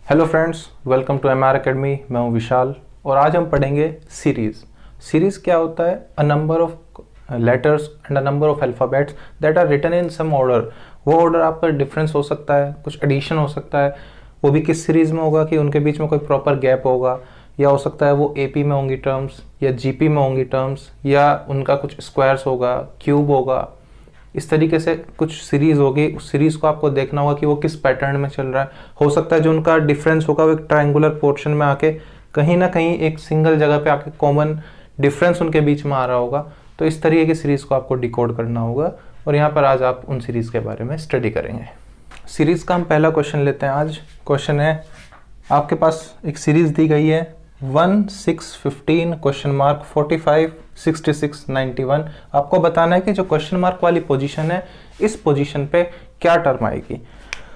Hello friends, welcome to MR academy. मैं हूं विशाल और आज हम पढ़ेंगे सीरीज। सीरीज क्या होता है? A number of letters and a number of alphabets that are written in some order. वो ऑर्डर आपका डिफरेंस हो सकता है, कुछ एडिशन हो सकता है। वो भी किस सीरीज में होगा कि उनके बीच में कोई प्रॉपर गैप होगा, या हो सकता है वो एपी में होंगी टर्म्स या जीपी में होंगी टर्म्स, या उनका कुछ स्क्वायर्स होगा, क्यूब होगा। इस तरीके से कुछ सीरीज होगी। उस सीरीज को आपको देखना होगा कि वो किस पैटर्न में चल रहा है। हो सकता है जो उनका डिफरेंस होगा वो एक ट्रायंगुलर पोर्शन में आके कहीं ना कहीं एक सिंगल जगह पे आके कॉमन डिफरेंस उनके बीच में आ रहा होगा। तो इस तरीके की सीरीज को आपको डिकोड करना होगा और यहाँ पर आज आप उन सीरीज के बारे में स्टडी करेंगे। सीरीज का हम पहला क्वेश्चन लेते हैं। आज क्वेश्चन है, आपके पास एक सीरीज दी गई है 1 6 15 क्वेश्चन मार्क 45 66 91। आपको बताना है कि जो क्वेश्चन मार्क वाली पोजीशन है इस पोजीशन पे क्या टर्म आएगी।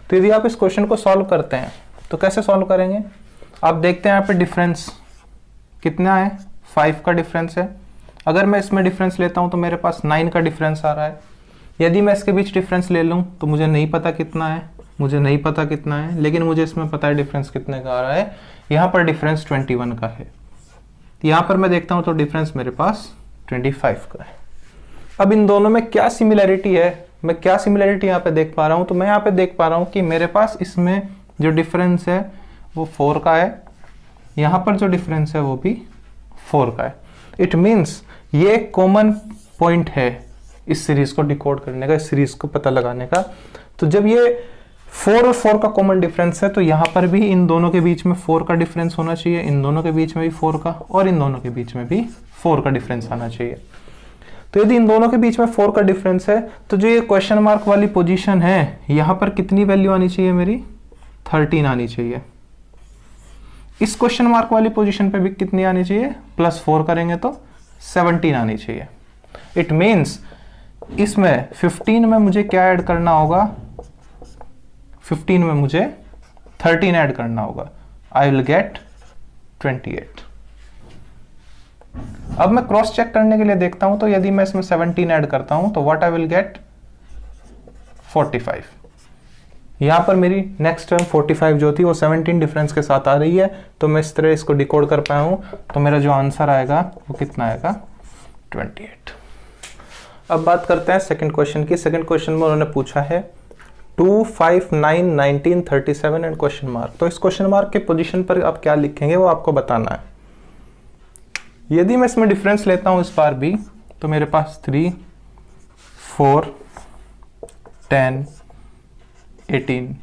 तो यदि आप इस क्वेश्चन को सॉल्व करते हैं तो कैसे सॉल्व करेंगे? आप देखते हैं यहाँ पे डिफरेंस कितना है, 5 का डिफरेंस है। अगर मैं इसमें डिफरेंस लेता हूँ तो मेरे पास 9 का डिफरेंस आ रहा है। यदि मैं इसके बीच डिफरेंस ले लूँ तो मुझे नहीं पता कितना है, लेकिन मुझे इसमें पता है डिफरेंस कितने का आ रहा है। यहाँ पर डिफरेंस 21 का है। यहाँ पर मैं देखता हूँ तो डिफरेंस मेरे पास 25 का है। अब इन दोनों में क्या सिमिलैरिटी है, मैं क्या सिमिलैरिटी यहाँ पे देख पा रहा हूँ? तो मैं यहाँ पे देख पा रहा हूँ कि मेरे पास इसमें जो डिफरेंस है वो 4 का है, यहाँ पर जो डिफरेंस है वो भी 4 का है। इट मीन्स ये कॉमन पॉइंट है इस सीरीज को डिकोड करने का, इस सीरीज को पता लगाने का। तो जब ये 4 और 4 का कॉमन डिफरेंस है तो यहाँ पर भी इन दोनों के बीच में 4 का डिफरेंस होना चाहिए, इन दोनों के बीच में भी 4 का, और इन दोनों के बीच में भी 4 का डिफरेंस आना चाहिए। तो यदि इन दोनों के बीच में 4 का डिफरेंस है तो जो ये क्वेश्चन मार्क वाली पोजीशन है यहाँ पर कितनी वैल्यू आनी चाहिए? मेरी 13 आनी चाहिए। इस क्वेश्चन मार्क वाली पोजीशन पे भी कितनी आनी चाहिए? +4 करेंगे तो 17 आनी चाहिए। इट मीन्स इसमें 15 में मुझे क्या ऐड करना होगा? 15 में मुझे 13 ऐड करना होगा। I will get 28। अब मैं क्रॉस चेक करने के लिए देखता हूं तो यदि मैं इसमें 17 ऐड करता हूं तो व्हाट आई विल गेट 45। यहां पर मेरी नेक्स्ट टर्म 45 जो थी वो 17 डिफरेंस के साथ आ रही है। तो मैं इस तरह इसको डिकोड कर पाया हूं। तो मेरा जो आंसर आएगा वो कितना आएगा? 28। अब बात करते हैं सेकंड क्वेश्चन की। सेकंड क्वेश्चन में उन्होंने पूछा है 2 5 9 19 37 एंड क्वेश्चन मार्क। तो इस क्वेश्चन मार्क के पोजीशन पर आप क्या लिखेंगे वो आपको बताना है। यदि मैं इसमें डिफरेंस लेता हूं इस बार भी तो मेरे पास 3 4 10 18।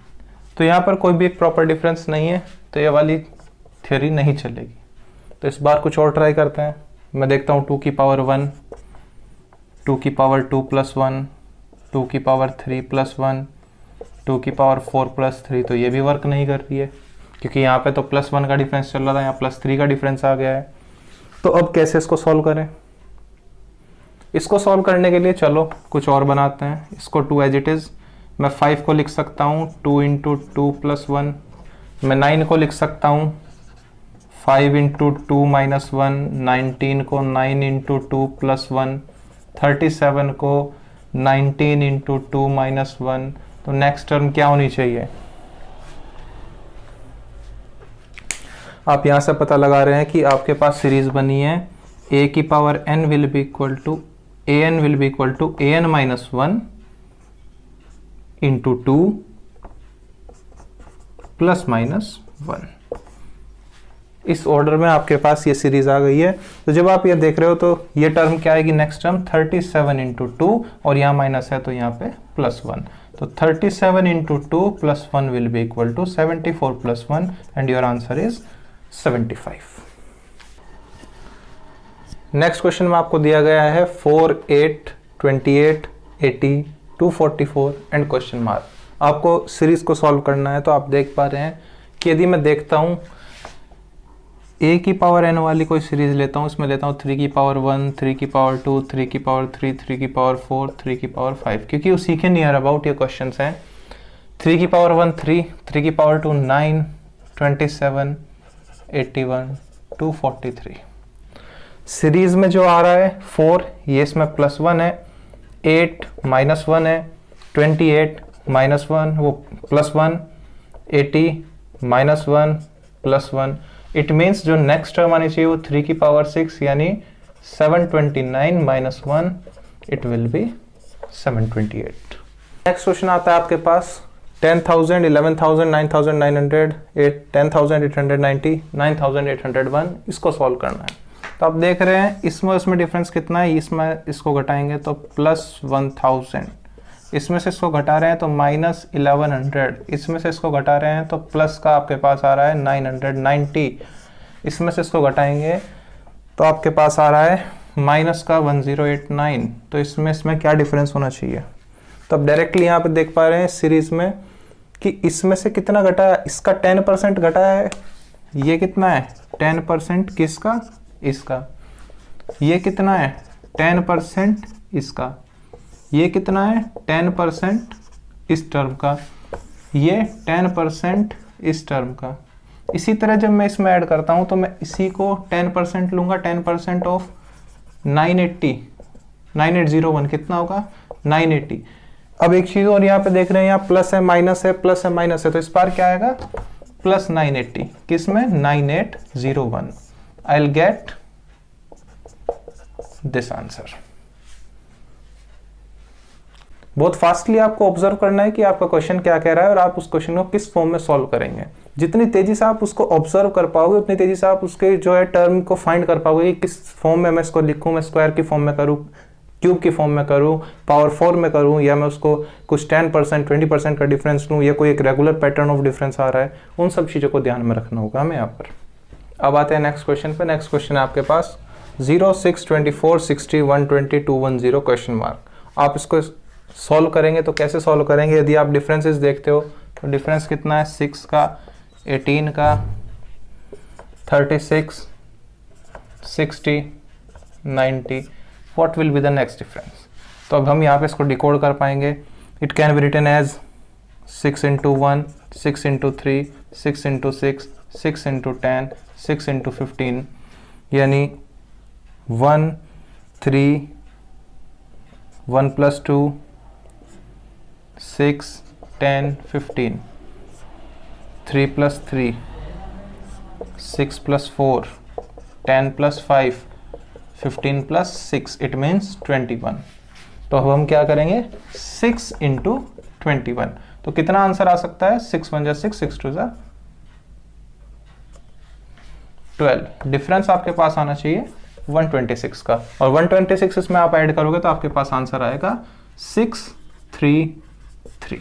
तो यहां पर कोई भी एक प्रॉपर डिफरेंस नहीं है तो ये वाली थ्योरी नहीं चलेगी। तो इस बार कुछ और ट्राई करते हैं। मैं देखता हूं 2 की पावर 1, 2 की पावर 2 + 1, 2 की पावर 3 + 1, 2 की पावर 4 + 3। तो ये भी वर्क नहीं कर रही है क्योंकि यहाँ पे तो +1 का डिफरेंस चल रहा था, यहाँ +3 का डिफरेंस आ गया है। तो अब कैसे इसको सॉल्व करें? इसको सॉल्व करने के लिए चलो कुछ और बनाते हैं। इसको 2 एज इट इज। मैं 5 को लिख सकता हूँ 2 × 2 + 1। मैं 9 को लिख सकता हूँ 5 × 2 - 1। 19 को 9 × 2 + 1। 37 को 19 × 2 - 1। तो नेक्स्ट टर्म क्या होनी चाहिए? आप यहां से पता लगा रहे हैं कि आपके पास सीरीज बनी है a की power n will be equal to an will be equal to an - 1 × 2 ± 1। इस ऑर्डर में आपके पास ये सीरीज आ गई है। तो जब आप ये देख रहे हो तो ये टर्म क्या आएगी? नेक्स्ट टर्म 37 × 2, और यहाँ माइनस है तो यहाँ पे +1। तो 37 × 2 + 1 will be equal to 74 + 1 and your answer is 75। Next question में आपको दिया गया है 4 8 28 80 244 एंड क्वेश्चन मार्क। आपको सीरीज को सॉल्व करना है। तो आप देख पा रहे हैं कि यदि मैं देखता हूं a की पावर n वाली कोई सीरीज लेता हूं, इसमें लेता हूं 3 की पावर 1, 3 की पावर 2, 3 की पावर 3, 3 की पावर 4, 3 की पावर 5, क्योंकि उसी के नियर अबाउट ये क्वेश्चंस हैं। 3 की पावर 1 3, 3 की पावर 2 9, 27 81 243। सीरीज में जो आ रहा है 4, ये इसमें +1 है, 8 -1 है, 28 -1 वो +1, 80 -1 +1, इट मीन्स जो नेक्स्ट टर्म आनी चाहिए वो 3 की पावर 6 यानी 729 - 1 it will B 728। Next question आता है आपके पास 10,000, 11,000, 9,900, 10,890, 9,801, इसको सॉल्व करना है। तो आप देख रहे हैं इसमें डिफरेंस कितना है, इसमें इसको घटाएंगे तो +1000, इसमें से इसको घटा रहे हैं तो -1100, इसमें से इसको घटा रहे हैं तो प्लस का आपके पास आ रहा है 990, इसमें से इसको घटाएंगे तो आपके पास आ रहा है माइनस का 1089। तो इसमें क्या डिफरेंस होना चाहिए? तो अब डायरेक्टली यहाँ पे देख पा रहे हैं सीरीज में कि इसमें से कितना घटा है, इसका 10% घटा है। ये कितना है 10% किसका? इसका। ये कितना है 10% इसका। ये कितना है 10% इस टर्म का। ये 10% इस टर्म का। इसी तरह जब मैं इसमें ऐड करता हूं तो मैं इसी को 10% लूंगा, 10% ऑफ 9801 कितना होगा 980। अब एक चीज और यहाँ पे देख रहे हैं, यहाँ प्लस है माइनस है, प्लस है माइनस है, तो इस बार क्या आएगा प्लस 980, किसमें 9801। I will get this answer. बहुत फास्टली आपको ऑब्जर्व करना है कि आपका क्वेश्चन क्या कह रहा है और आप उस क्वेश्चन को किस फॉर्म में सॉल्व करेंगे। जितनी तेजी से आप उसको ऑब्जर्व कर पाओगे उतनी तेजी से आप उसके जो है टर्म को फाइंड कर पाओगे कि किस फॉर्म में मैं इसको लिखूं, मैं स्क्वायर की फॉर्म में करूं, क्यूब की फॉर्म में करूं, पावर 4 में करूं, या मैं उसको कुछ 10% 20% का डिफरेंस लूं, या कोई एक रेगुलर पैटर्न ऑफ डिफरेंस आ रहा है। उन सब चीज़ों को ध्यान में रखना होगा हमें यहाँ पर। अब आते हैं नेक्स्ट क्वेश्चन पे। नेक्स्ट क्वेश्चन है आपके पास 0, 6, 24, 60, 120, 210 क्वेश्चन मार्क। आप इसको सॉल्व करेंगे तो कैसे सॉल्व करेंगे? यदि आप डिफरेंसेस देखते हो तो डिफरेंस कितना है 6 का, 18 का, 36, 60, 90। What will be the next difference? तो अब हम यहाँ पे इसको डिकोड कर पाएंगे। It can be written as 6 into 1, 6 into 3, 6 into 6, 6 into 10, 6 into 15, यानी 1, 3, 1 + 2, 6, 10, 15, 3 + 3, 6 + 4, 10 + 5, 15 + 6, इट मीन्स 21। तो अब हम क्या करेंगे 6 into 21। तो कितना आंसर आ सकता है 6 1 6, 6 2 12। डिफरेंस आपके पास आना चाहिए 126 का, और 126 इसमें आप ऐड करोगे तो आपके पास आंसर आएगा 633।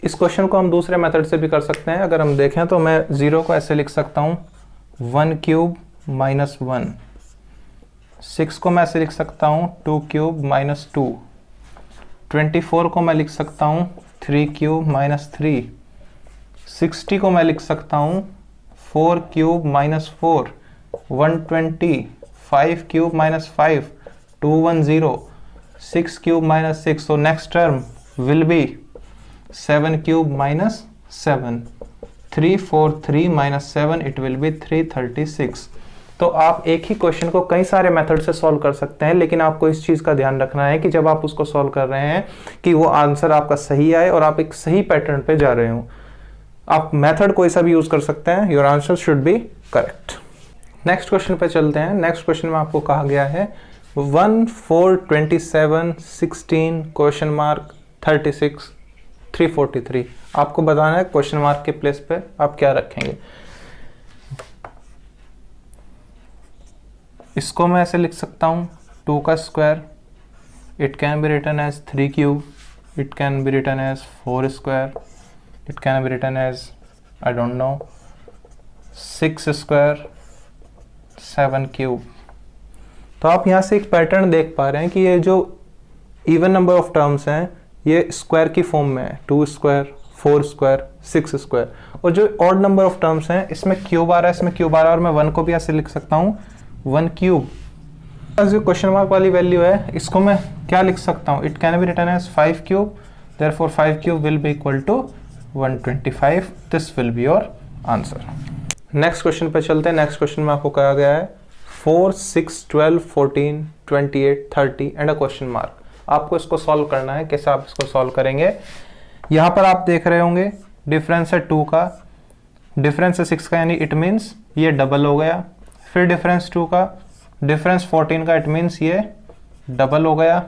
इस क्वेश्चन को हम दूसरे मेथड से भी कर सकते हैं। अगर हम देखें तो मैं 0 को ऐसे लिख सकता हूं 1 cube -1, 6 को मैं ऐसे लिख सकता हूं 2 cube -2, 24 को मैं लिख सकता हूं 3 cube -3, 60 को मैं लिख सकता हूं 4 cube -4, 120, 5 cube -5, 210, 6 cube -6. So next term will be 7 cube -7, 343 -7, it will be 336. तो आप एक ही क्वेश्चन को कई सारे मेथड से सॉल्व कर सकते हैं, लेकिन आपको इस चीज़ का ध्यान रखना है कि जब आप उसको सॉल्व कर रहे हैं कि वो आंसर आपका सही आए और आप एक सही पैटर्न पे जा रहे हो। आप मेथड कोई सा भी यूज कर सकते हैं, your answer should be correct. Next question पे चलते हैं। नेक्स्ट क्वेश्चन में आपको कहा गया है 1, 4, 27, 16 क्वेश्चन मार्क 36, 343। आपको बताना है क्वेश्चन मार्क के प्लेस पे आप क्या रखेंगे। इसको मैं ऐसे लिख सकता हूं 2 का square, it can be written as 3 cube, it can be written as 4 square, it can be written as I don't know 6 square, 7 cube. तो आप यहाँ से एक पैटर्न देख पा रहे हैं कि ये जो इवन नंबर ऑफ टर्म्स हैं ये स्क्वायर की फॉर्म में है, 2 स्क्वायर, 4 स्क्वायर, 6 स्क्वायर, और जो ऑड नंबर ऑफ टर्म्स हैं इसमें क्यूब आ रहा है, इसमें क्यूब आ रहा है, और मैं 1 को भी ऐसे लिख सकता हूँ 1 क्यूब। जो क्वेश्चन मार्क वाली वैल्यू है इसको मैं क्या लिख सकता हूँ, it can be written as 5 cube, therefore 5 cube will be equal to 125। This will be your answer. Next question पे चलते हैं। नेक्स्ट क्वेश्चन में आपको कहा गया है 4, 6, 12, 14, 28, 30 एंड अ क्वेश्चन मार्क। आपको इसको सॉल्व करना है। कैसे आप इसको सॉल्व करेंगे? यहाँ पर आप देख रहे होंगे डिफरेंस है 2 का, डिफरेंस है 6 का, यानी इट मीन्स ये डबल हो गया। फिर डिफरेंस 2 का, डिफरेंस 14 का, इट मीन्स ये डबल हो गया।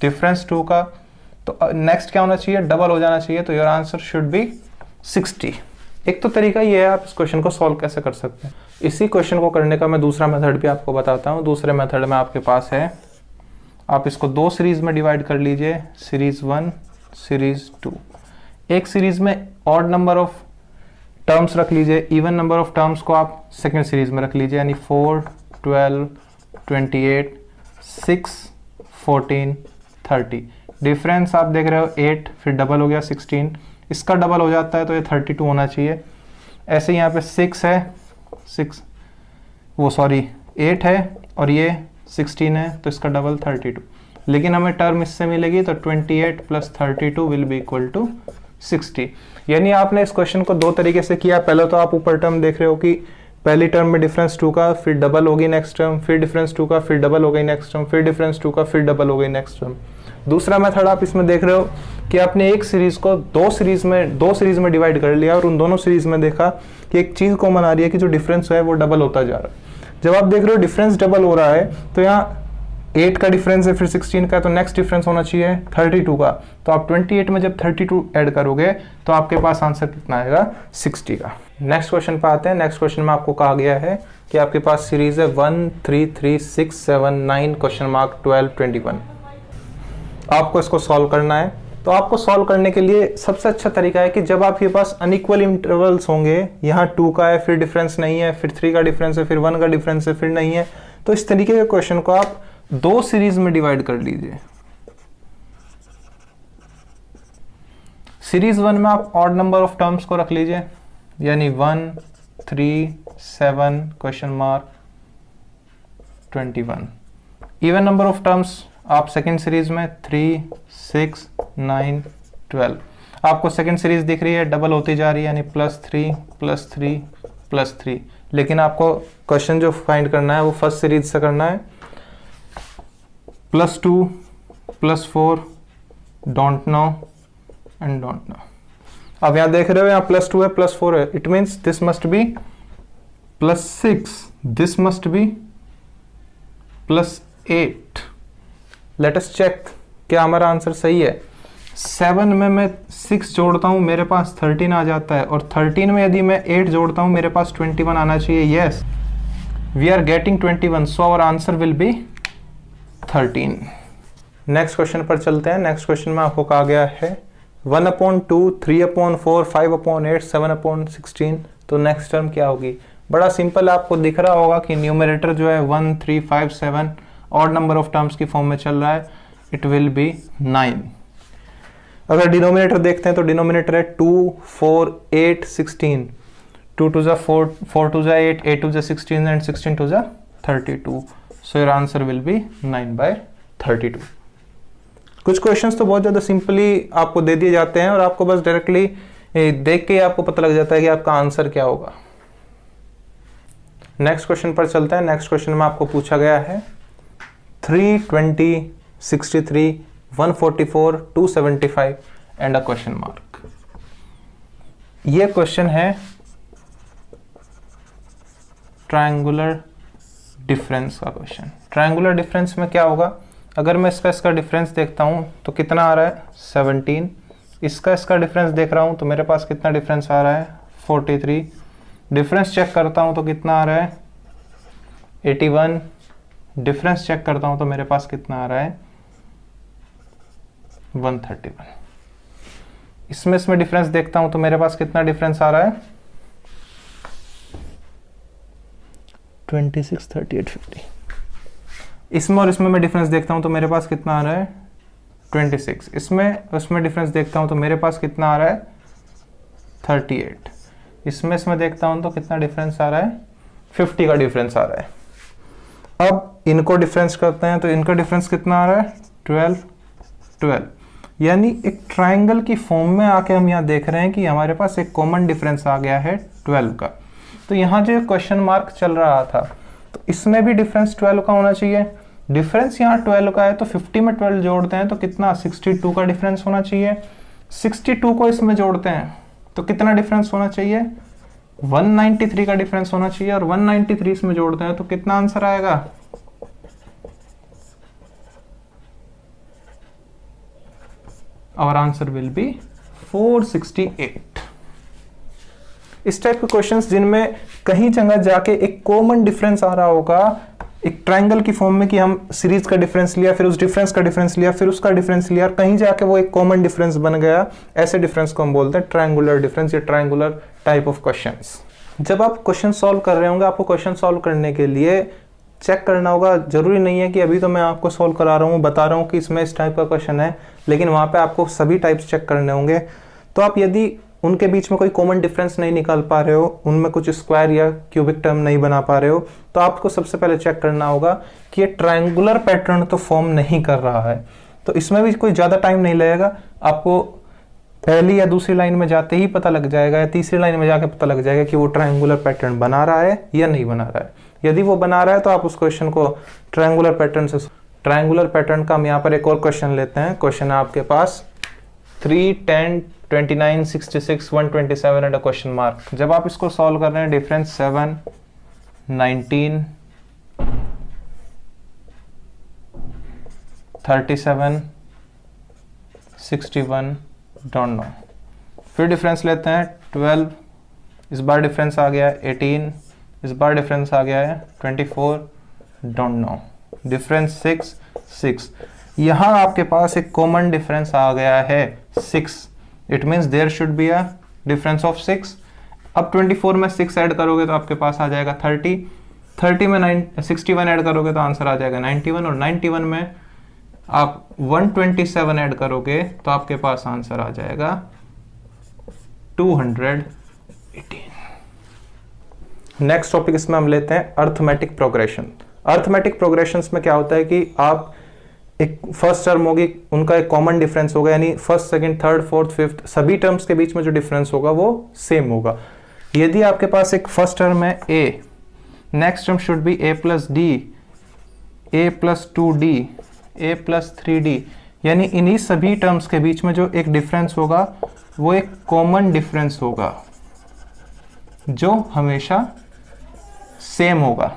डिफरेंस 2 का, तो नेक्स्ट क्या होना चाहिए, डबल हो जाना चाहिए। तो योर आंसर शुड बी 60। एक तो तरीका ये है आप इस क्वेश्चन को सॉल्व कैसे कर सकते हैं। इसी क्वेश्चन को करने का मैं दूसरा मेथड भी आपको बताता हूँ। दूसरे मेथड में आपके पास है, आप इसको 2 सीरीज में डिवाइड कर लीजिए, सीरीज 1, सीरीज 2। एक सीरीज में ऑड नंबर ऑफ टर्म्स रख लीजिए, इवन नंबर ऑफ टर्म्स को आप सेकेंड सीरीज में रख लीजिए, यानी 4, 12, 28, 6, 14, 30। डिफरेंस आप देख रहे हो 8, फिर डबल हो गया 16, इसका डबल हो जाता है तो ये 32 होना चाहिए। ऐसे यहाँ पे 6 है, 8 है और ये 16 है, तो इसका डबल 32। लेकिन हमें टर्म इससे मिलेगी, तो 28 + 32 विल बी इक्वल टू 60। यानी आपने इस क्वेश्चन को 2 तरीके से किया। पहले तो आप ऊपर टर्म देख रहे हो कि पहली टर्म में डिफरेंस 2 का, फिर डबल होगी नेक्स्ट टर्म, फिर डिफरेंस 2 का, फिर डबल हो गई नेक्स्ट टर्म, फिर डिफरेंस 2 का, फिर डबल हो गई नेक्स्ट टर्म। दूसरा मेथड आप इसमें देख रहे हो कि आपने एक सीरीज को 2 सीरीज में डिवाइड कर लिया और उन दोनों सीरीज में देखा कि एक चीज कॉमन आ रही है कि जो डिफरेंस है वो डबल होता जा रहा है। जब आप देख रहे हो डिफरेंस डबल हो रहा है, तो यहाँ 8 का डिफरेंस है, फिर 16 का, तो नेक्स्ट डिफरेंस होना चाहिए 32 का। तो आप 28 में जब 32 ऐड करोगे तो आपके पास आंसर कितना आएगा, 60 का। नेक्स्ट क्वेश्चन पे आते हैं। नेक्स्ट क्वेश्चन में आपको कहा गया है कि आपके पास सीरीज है 1, 3, 3, 6, 7, 9, (12, 21). आपको इसको सॉल्व करना है। तो आपको सॉल्व करने के लिए सबसे अच्छा तरीका है कि जब आपके पास अनइक्वल इंटरवल्स होंगे, यहाँ 2 का है, फिर डिफरेंस नहीं है, फिर 3 का डिफरेंस है, फिर 1 का डिफरेंस है, फिर नहीं है, तो इस तरीके के क्वेश्चन को आप 2 सीरीज में डिवाइड कर लीजिए। सीरीज 1 में आप ऑड नंबर ऑफ टर्म्स को रख लीजिए, यानी 1, 3, 7, (21). इवन नंबर ऑफ टर्म्स आप सेकेंड सीरीज में 3, 6, 9, 12। आपको सेकेंड सीरीज दिख रही है, डबल होती जा रही है, यानी +3, +3, +3। लेकिन आपको क्वेश्चन जो फाइंड करना है वो फर्स्ट सीरीज से करना है। +2, +4, don't know and don't know. अब यहाँ देख रहे हो, यहाँ +2 है, +4 है, it means this must be +6, this must be +8। Let us check क्या हमारा आंसर सही है। 7 में मैं 6 जोड़ता हूं, मेरे पास 13 आ जाता है, और 13 में यदि मैं 8 जोड़ता हूं, मेरे पास 21 आना चाहिए। Yes, we are getting 21, so our answer will be 13। Next question पर चलते हैं। नेक्स्ट क्वेश्चन में आपको कहा गया है 1/2, 3/4, 5/8, 7/16। तो नेक्स्ट टर्म क्या होगी? बड़ा सिंपल, आपको दिख रहा होगा कि न्यूमरेटर जो है 1, 3, 5, 7 ऑड नंबर ऑफ टर्म्स की फॉर्म में चल रहा है, इट विल बी 9। अगर डिनोमिनेटर देखते हैं तो डिनोमिनेटर है 2, 4, 8, 16। 2 2 जा 4, 4 2 जा 8, 8 2 जा 16 एंड 16 2 जा 32। So your answer will B 9/32। कुछ क्वेश्चंस तो बहुत ज़्यादा सिंपली आपको दे दिए जाते हैं और आपको बस डायरेक्टली देख के आपको पता लग जाता है कि आपका आंसर क्या होगा। नेक्स्ट क्वेश्चन पर चलते हैं। नेक्स्ट क्वेश्चन में आपको पूछा गया है 320, 63, 144, 275 एंड अ क्वेश्चन मार्क। ये क्वेश्चन है ट्रायंगुलर डिफरेंस का क्वेश्चन। ट्रायंगुलर डिफरेंस में क्या होगा? अगर मैं इसका डिफरेंस देखता हूं तो कितना आ रहा है 17। इसका डिफरेंस देख रहा हूं तो मेरे पास कितना डिफरेंस आ रहा है 43। डिफरेंस चेक करता हूं तो कितना आ रहा है 81। डिफरेंस चेक करता हूं तो मेरे पास कितना आ रहा है 131। इसमें डिफरेंस देखता हूं तो मेरे पास कितना डिफरेंस आ रहा है 26, 38, 50। इसमें और इसमें मैं डिफरेंस देखता हूं तो मेरे पास कितना आ रहा है 26। उसमें डिफरेंस देखता हूं तो मेरे पास कितना आ रहा है 38। इसमें देखता हूं तो कितना डिफरेंस आ रहा है 50 का डिफरेंस आ रहा है। अब इनको डिफरेंस करते हैं तो इनका डिफरेंस कितना आ रहा है 12, 12। यानी एक ट्रायंगल की फॉर्म में आके हम यहाँ देख रहे हैं कि हमारे पास एक कॉमन डिफरेंस आ गया है 12 का। तो यहाँ जो क्वेश्चन मार्क चल रहा था तो इसमें भी डिफरेंस 12 का होना चाहिए। डिफरेंस यहाँ 12 का है तो 50 में 12 जोड़ते हैं तो कितना 62 का डिफरेंस होना चाहिए। 62 को इसमें जोड़ते हैं तो कितना डिफरेंस होना चाहिए, 193 का डिफरेंस होना चाहिए, और 193 इसमें जोड़ते हैं तो कितना आंसर आएगा, आवर आंसर विल बी 468। इस टाइप के क्वेश्चंस जिनमें कहीं जगह जाके एक कॉमन डिफरेंस आ रहा होगा, एक ट्रायंगल की फॉर्म में कि हम सीरीज का डिफरेंस लिया, फिर उस डिफरेंस का डिफरेंस लिया, फिर उसका डिफरेंस लिया, और कहीं जाके वो एक कॉमन डिफरेंस बन गया, ऐसे डिफरेंस को हम बोलते हैं ट्रायंगुलर डिफरेंस या ट्रायंगुलर टाइप ऑफ क्वेश्चंस। जब आप क्वेश्चन सॉल्व कर रहे होंगे, आपको क्वेश्चन सॉल्व करने के लिए चेक करना होगा, जरूरी नहीं है कि अभी तो मैं आपको सॉल्व करा रहा हूँ, बता रहा हूँ कि इसमें इस टाइप का क्वेश्चन है, लेकिन वहाँ पे आपको सभी टाइप्स चेक करने होंगे। तो आप यदि उनके बीच में कोई कॉमन डिफरेंस नहीं निकाल पा रहे हो, उनमें कुछ स्क्वायर या क्यूबिक टर्म नहीं बना पा रहे हो, तो आपको सबसे पहले चेक करना होगा कि ये ट्रायंगुलर पैटर्न तो फॉर्म नहीं कर रहा है। तो इसमें भी कोई ज़्यादा टाइम नहीं लगेगा, आपको पहली या दूसरी लाइन में जाते ही पता लग जाएगा, या तीसरी लाइन में जाके पता लग जाएगा कि वो ट्रायंगुलर पैटर्न बना रहा है या नहीं बना रहा है। यदि वो बना रहा है तो आप उस क्वेश्चन को ट्रायंगुलर पैटर्न का हम यहाँ पर एक और क्वेश्चन लेते हैं। क्वेश्चन है आपके पास 3, 10, 29, 66, 127 एंड अ क्वेश्चन मार्क। जब आप इसको सॉल्व कर रहे हैं, डिफरेंस 7, 19, 37, 61, डोंट नो। फिर डिफरेंस लेते हैं 12, इस बार डिफरेंस आ गया है 18, इस बार डिफरेंस आ गया है 24, डोंट नो। डिफरेंस 6, यहां आपके पास एक कॉमन डिफरेंस आ गया है 6, it means there should be a difference of 6। अब 24 में 6 ऐड करोगे तो आपके पास आ जाएगा 30, 30 में 61 ऐड करोगे तो आंसर आ जाएगा 91, और 91 में आप 127 ऐड करोगे तो आपके पास आंसर आ जाएगा 218। नेक्स्ट टॉपिक इसमें हम लेते हैं अर्थमेटिक प्रोग्रेशन। अर्थमेटिक प्रोग्रेशंस में क्या होता है कि आप एक फर्स्ट टर्म होगी, उनका एक कॉमन डिफरेंस होगा, यानी first, second, third, fourth, fifth सभी टर्म्स के बीच में जो डिफरेंस होगा वो सेम होगा। यदि आपके पास एक फर्स्ट टर्म है a, next term should be a plus D, a plus 2d, a plus 3d, यानी इन्हीं सभी टर्म्स के बीच में जो एक डिफरेंस होगा वो एक कॉमन डिफरेंस होगा जो हमेशा सेम होगा।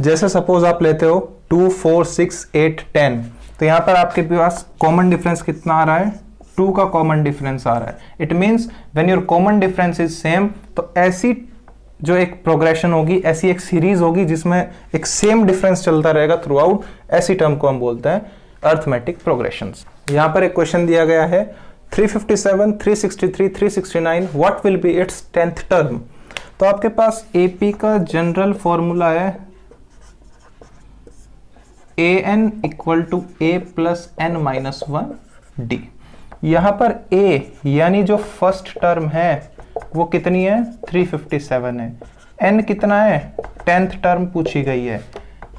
जैसे सपोज आप लेते हो 2, 4, 6, 8, 10, तो यहां पर आपके पास कॉमन डिफरेंस कितना आ रहा है, 2 का कॉमन डिफरेंस आ रहा है। It means when your common difference is same, तो ऐसी जो एक प्रोग्रेशन होगी, ऐसी एक सीरीज होगी जिसमें एक सेम डिफरेंस चलता रहेगा थ्रू आउट, ऐसी टर्म को हम बोलते हैं अर्थमेटिक प्रोग्रेशंस। यहां पर एक क्वेश्चन दिया गया है 357, 363, 369, what will be its 10th term. तो आपके पास एपी का जनरल फॉर्मूला है an equal to a plus n minus 1d। यहां पर a यानी जो फर्स्ट टर्म है वो कितनी है, 357 है, n कितना है, 10th टर्म पूछी गई है,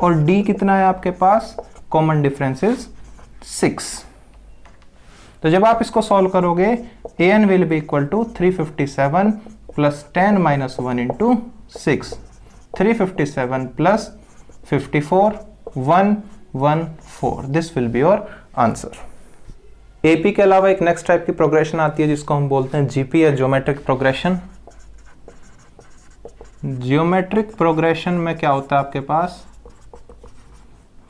और d कितना है आपके पास, कॉमन डिफरेंस इज 6। तो जब आप इसको सॉल्व करोगे an will be equal to 357 plus 10 minus 1 into 6, 357 plus 54, 114, this will be your answer. AP के अलावा एक नेक्स्ट टाइप की प्रोग्रेशन आती है जिसको हम बोलते हैं जीपी या ज्योमेट्रिक प्रोग्रेशन। ज्योमेट्रिक प्रोग्रेशन में क्या होता है आपके पास,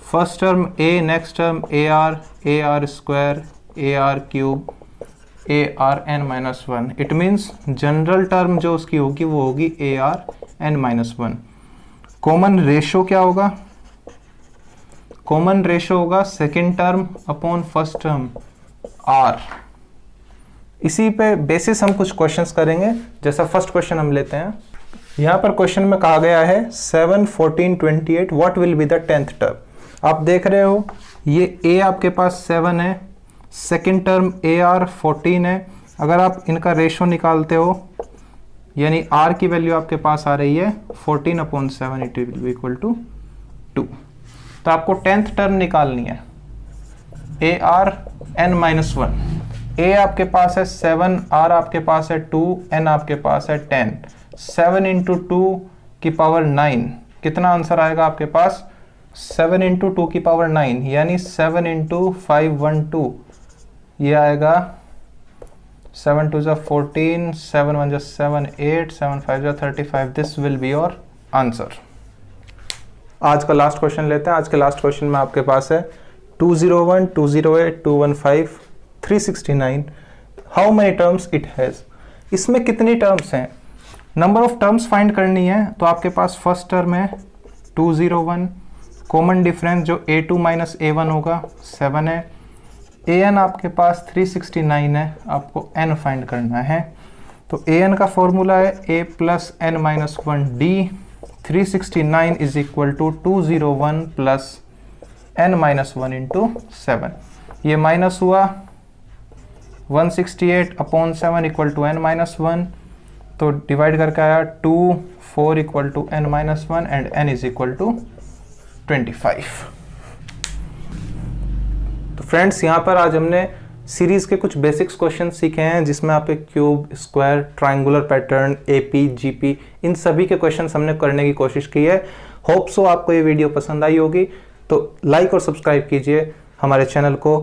first term a, next term a r square, a r cube, a r n minus 1। It means general term जो उसकी होगी वो होगी a r n minus 1। Common ratio क्या होगा, कॉमन रेशो होगा second term upon first term r. इसी पे बेसिस हम कुछ क्वेश्चंस करेंगे। जैसा फर्स्ट क्वेश्चन हम लेते हैं, यहाँ पर क्वेश्चन में कहा गया है 7, 14, 28 what will be the 10th term. आप देख रहे हो ये a आपके पास 7 है, सेकेंड टर्म ए आर 14 है। अगर आप इनका रेशो निकालते हो यानी r की वैल्यू आपके पास आ रही है 14 upon 7, it will be equal to 2। तो आपको 10th टर्म निकालनी है, a r n minus 1। A आपके पास है 7, आर आपके पास है 2, एन आपके पास है 10। 7 इंटू 2 की पावर 9, कितना आंसर आएगा आपके पास, 7 इंटू 2 की पावर 9, यानी 7 इंटू 512, ये आएगा 7 2 जा 14, 7 1 जा 7 8, 7 5 जा 35. This will be your answer. आज का लास्ट क्वेश्चन लेते हैं. आज के लास्ट क्वेश्चन में आपके पास है 201, 208, 215, 369. How many terms it has. इसमें कितनी टर्म्स हैं? नंबर ऑफ टर्म्स फाइंड करनी है. तो आपके पास फर्स्ट टर्म है 201, कॉमन डिफरेंस जो a2 माइनस a1 होगा 7 है. an आपके पास 369 है, आपको n फाइंड करना है. तो an का फॉर्मूला है a plus n minus 1d. 369 is equal to 201 plus n minus 1 into 7. ये माइनस हुआ 168 upon 7 equal to n minus 1. तो डिवाइड करके आया 2 4 equal to n minus 1 and n is equal to 25. तो फ्रेंड्स यहाँ पर आज हमने सीरीज के कुछ बेसिक्स क्वेश्चन सीखे हैं जिसमें आप एक cube, square, triangular pattern, AP, GP, इन सभी के क्वेश्चंस हमने करने की कोशिश की है. होप सो आपको ये वीडियो पसंद आई होगी. तो लाइक और सब्सक्राइब कीजिए हमारे चैनल को.